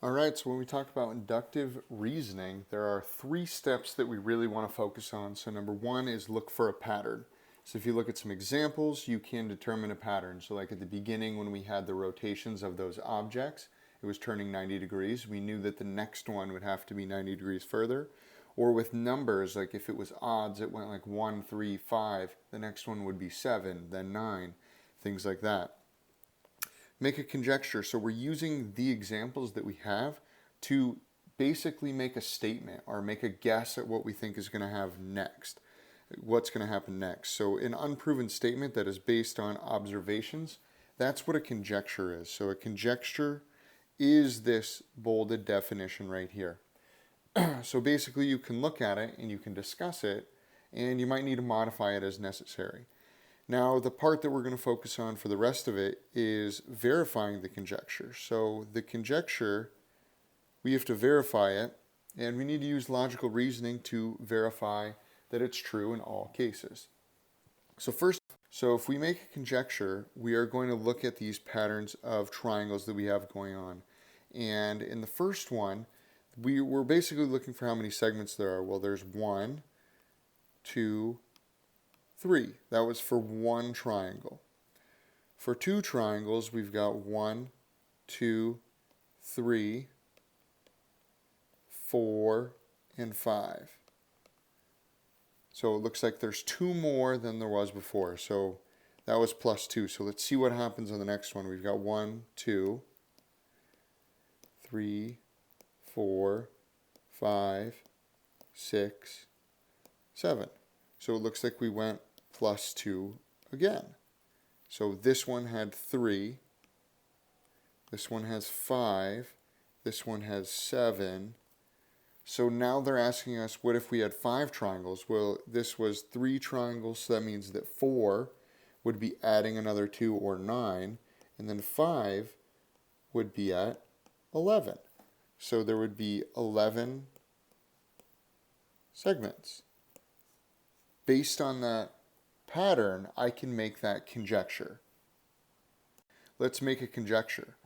Alright, so when we talk about inductive reasoning, there are three steps that we really want to focus on. So number one is look for a pattern. So if you look at some examples, you can determine a pattern. So like at the beginning when we had the rotations of those objects, it was turning 90 degrees. We knew that the next one would have to be 90 degrees further. Or with numbers, like if it was odds, it went like 1, 3, 5. The next one would be 7, then 9, things like that. Make a conjecture. So we're using the examples that we have to basically make a statement or make a guess at what we think is going to have next. What's going to happen next. So an unproven statement that is based on observations, that's what a conjecture is. So a conjecture is this bolded definition right here. So basically you can look at it and you can discuss it, and you might need to modify it as necessary. Now, the part that we're going to focus on for the rest of it is verifying the conjecture. So the conjecture, we have to verify it, and we need to use logical reasoning to verify that it's true in all cases. So if we make a conjecture, we are going to look at these patterns of triangles that we have going on. And in the first one, we're basically looking for how many segments there are. Well, there's 1, 2, 3. That was for one triangle. For two triangles, we've got 1, 2, 3, 4, and 5. So it looks like there's 2 more than there was before. So that was plus 2. So let's see what happens on the next one. We've got 1, 2, 3, 4, 5, 6, 7. So it looks like we went plus 2 again. So this one had 3, this one has 5, this one has 7. So now they're asking us, what if we had 5 triangles? Well, this was 3 triangles, so that means that 4 would be adding another 2, or 9, and then 5 would be at 11. So there would be 11 segments. Based on that pattern, I can make that conjecture. Let's make a conjecture.